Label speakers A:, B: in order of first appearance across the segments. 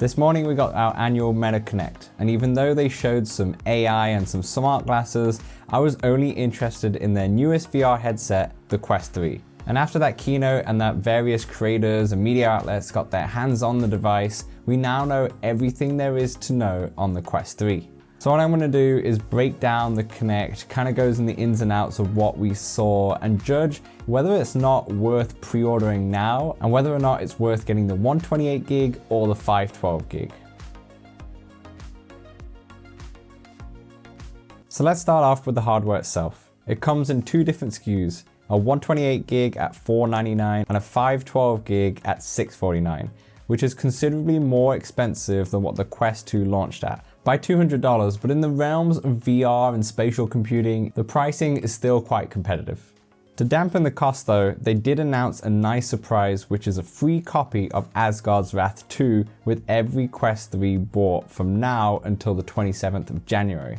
A: This morning we got our annual Meta Connect, and even though they showed some AI and some smart glasses, I was only interested in their newest VR headset, the Quest 3. And after that keynote and that various creators and media outlets got their hands on the device, we now know everything there is to know on the Quest 3. So what I'm going to do is break down the Connect, kind of goes in the ins and outs of what we saw and judge whether it's not worth pre-ordering now and whether or not it's worth getting the 128 gig or the 512 gig. So let's start off with the hardware itself. It comes in two different SKUs, a 128 gig at $499 and a 512 gig at $649, which is considerably more expensive than what the Quest 2 launched at, by $200, but in the realms of VR and spatial computing, the pricing is still quite competitive. To dampen the cost though, they did announce a nice surprise, which is a free copy of Asgard's Wrath 2 with every Quest 3 bought from now until the 27th of January.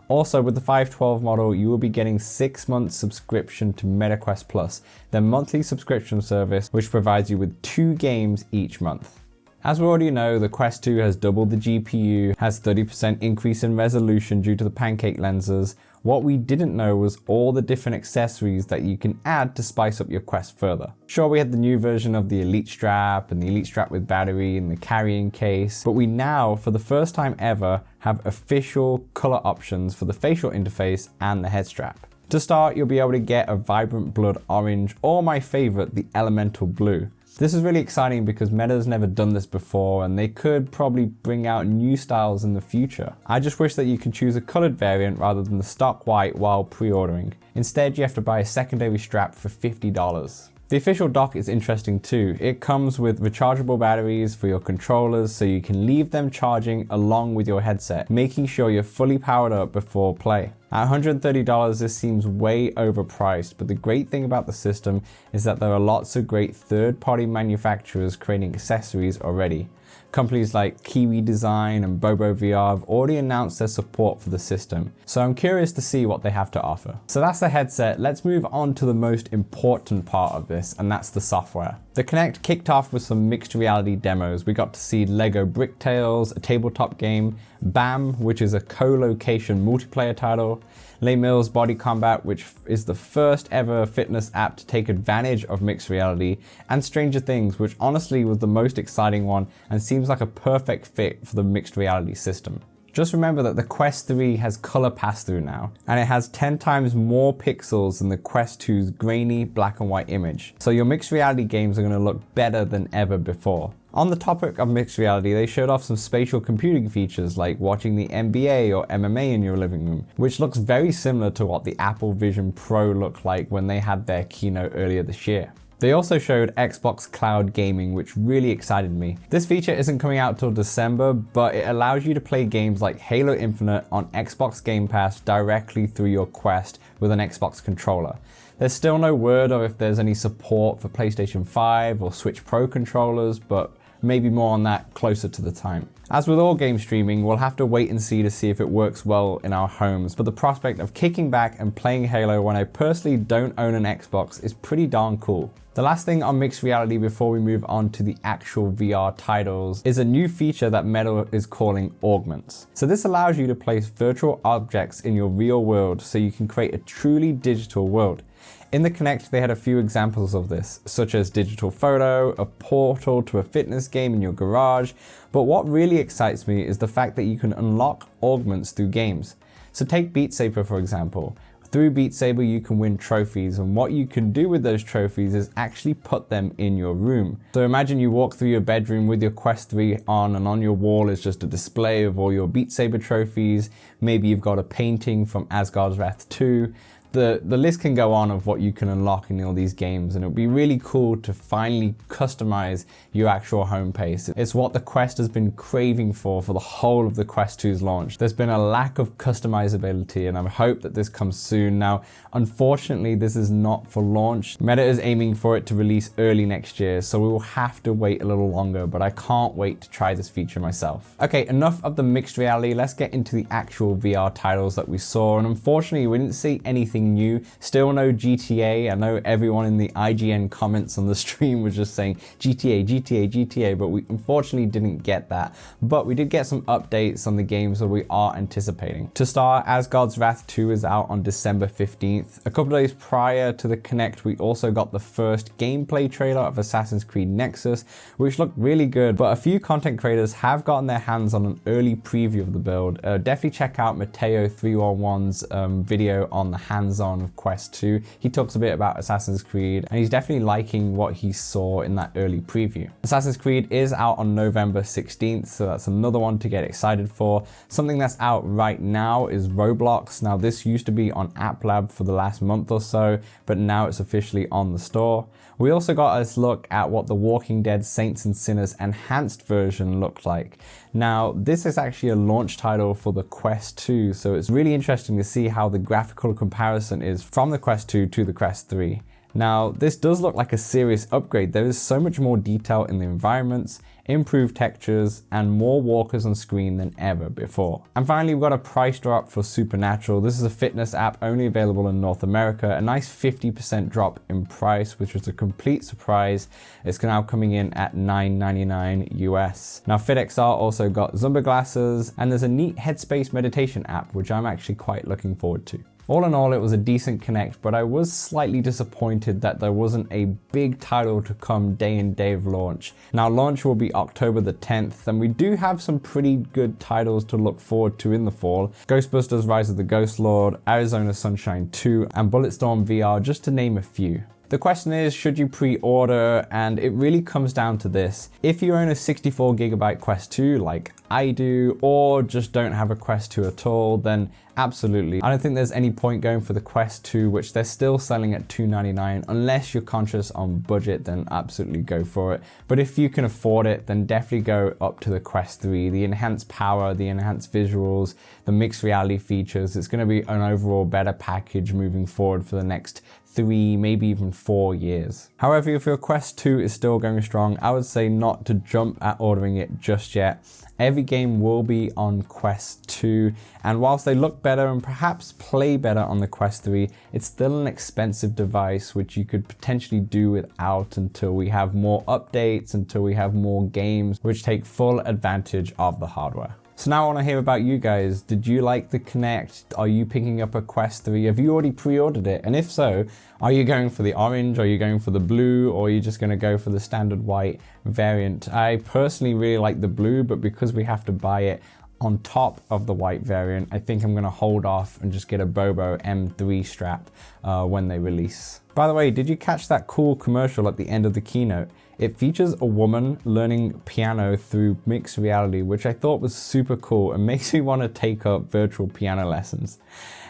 A: Also, with the 512 model, you will be getting 6 months subscription to MetaQuest Plus, their monthly subscription service, which provides you with 2 games each month. As we already know, the Quest 2 has doubled the GPU, has 30% increase in resolution due to the pancake lenses. What we didn't know was all the different accessories that you can add to spice up your Quest further. Sure, we had the new version of the Elite Strap and the Elite Strap with battery and the carrying case, but we now, for the first time ever, have official color options for the facial interface and the head strap. To start, you'll be able to get a vibrant blood orange, or my favorite, the elemental blue. This is really exciting because Meta's never done this before and they could probably bring out new styles in the future. I just wish that you could choose a colored variant rather than the stock white while pre-ordering. Instead, you have to buy a secondary strap for $50. The official dock is interesting too. It comes with rechargeable batteries for your controllers so you can leave them charging along with your headset, making sure you're fully powered up before play. At $130, this seems way overpriced, but the great thing about the system is that there are lots of great third-party manufacturers creating accessories already. Companies like Kiwi Design and Bobo VR have already announced their support for the system, so I'm curious to see what they have to offer. So that's the headset. Let's move on to the most important part of this, and that's the software. The Connect kicked off with some mixed reality demos. We got to see Lego Brick Tales, a tabletop game, BAM, which is a co-location multiplayer title, Les Mills Body Combat, which is the first ever fitness app to take advantage of mixed reality, and Stranger Things, which honestly was the most exciting one and seems like a perfect fit for the mixed reality system. Just remember that the Quest 3 has color pass-through now, and it has 10 times more pixels than the Quest 2's grainy black and white image. So your mixed reality games are going to look better than ever before. On the topic of mixed reality, they showed off some spatial computing features like watching the NBA or MMA in your living room, which looks very similar to what the Apple Vision Pro looked like when they had their keynote earlier this year. They also showed Xbox Cloud Gaming, which really excited me. This feature isn't coming out till December, but it allows you to play games like Halo Infinite on Xbox Game Pass directly through your Quest with an Xbox controller. There's still no word of if there's any support for PlayStation 5 or Switch Pro controllers, but maybe more on that closer to the time. As with all game streaming, we'll have to wait and see to see if it works well in our homes, but the prospect of kicking back and playing Halo when I personally don't own an Xbox is pretty darn cool. The last thing on mixed reality before we move on to the actual VR titles is a new feature that Meta is calling augments. So this allows you to place virtual objects in your real world so you can create a truly digital world. In the Connect, they had a few examples of this, such as digital photo, a portal to a fitness game in your garage, but what really excites me is the fact that you can unlock augments through games. So take Beat Saber for example. Through Beat Saber you can win trophies, and what you can do with those trophies is actually put them in your room. So imagine you walk through your bedroom with your Quest 3 on, and on your wall is just a display of all your Beat Saber trophies. Maybe you've got a painting from Asgard's Wrath 2. The list can go on of what you can unlock in all these games, and it would be really cool to finally customize your actual home page. It's what the Quest has been craving for the whole of the Quest 2's launch. There's been a lack of customizability, and I hope that this comes soon. Now, unfortunately, this is not for launch. Meta is aiming for it to release early next year, so we will have to wait a little longer, but I can't wait to try this feature myself. Okay, enough of the mixed reality. Let's get into the actual VR titles that we saw, and unfortunately, we didn't see anything anything new. Still no GTA. I know everyone in the IGN comments on the stream was just saying GTA, GTA, GTA, but we unfortunately didn't get that. But we did get some updates on the games that we are anticipating. To start, Asgard's Wrath 2 is out on December 15th. A couple of days prior to the Connect, we also got the first gameplay trailer of Assassin's Creed Nexus, which looked really good, but a few content creators have gotten their hands on an early preview of the build. Definitely check out Mateo311's video on the hands-on of Quest 2. He talks a bit about Assassin's Creed, and he's definitely liking what he saw in that early preview. Assassin's Creed is out on November 16th, so that's another one to get excited for. Something that's out right now is Roblox. Now, this used to be on App Lab for the last month or so, but now it's officially on the store. We also got a look at what the Walking Dead Saints and Sinners enhanced version looked like. Now, this is actually a launch title for the Quest 2, so it's really interesting to see how the graphical comparison is from the Quest 2 to the Quest 3. Now, this does look like a serious upgrade. There is so much more detail in the environments, improved textures, and more walkers on screen than ever before. And finally, we've got a price drop for Supernatural. This is a fitness app only available in North America. A nice 50% drop in price, which was a complete surprise. It's now coming in at $9.99 US. Now, FitXR also got Zumba glasses, and there's a neat Headspace meditation app, which I'm actually quite looking forward to. All in all, it was a decent Connect, but I was slightly disappointed that there wasn't a big title to come day and day of launch. Now, launch will be October the 10th, and we do have some pretty good titles to look forward to in the fall. Ghostbusters Rise of the Ghost Lord, Arizona Sunshine 2, and Bulletstorm VR, just to name a few. The question is, should you pre-order? And it really comes down to this. If you own a 64GB Quest 2 like I do, or just don't have a Quest 2 at all, then absolutely. I don't think there's any point going for the Quest 2, which they're still selling at $299. Unless you're conscious on budget, then absolutely go for it. But if you can afford it, then definitely go up to the Quest 3. The enhanced power, the enhanced visuals, the mixed reality features, it's going to be an overall better package moving forward for the next 3, maybe even 4 years. However, if your Quest 2 is still going strong, I would say not to jump at ordering it just yet. Every game will be on Quest 2, and whilst they look better and perhaps play better on the Quest 3, it's still an expensive device which you could potentially do without until we have more updates, until we have more games which take full advantage of the hardware. So now I want to hear about you guys. Did you like the Connect? Are you picking up a Quest 3? Have you already pre-ordered it? And if so, are you going for the orange? Are you going for the blue? Or are you just going to go for the standard white variant? I personally really like the blue, but because we have to buy it on top of the white variant, I think I'm going to hold off and just get a Bobo M3 strap when they release. By the way, did you catch that cool commercial at the end of the keynote? It features a woman learning piano through mixed reality, which I thought was super cool and makes me want to take up virtual piano lessons.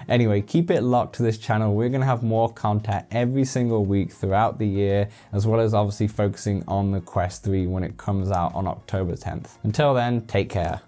A: Anyway, keep it locked to this channel. We're going to have more content every single week throughout the year, as well as obviously focusing on the Quest 3 when it comes out on October 10th. Until then, take care.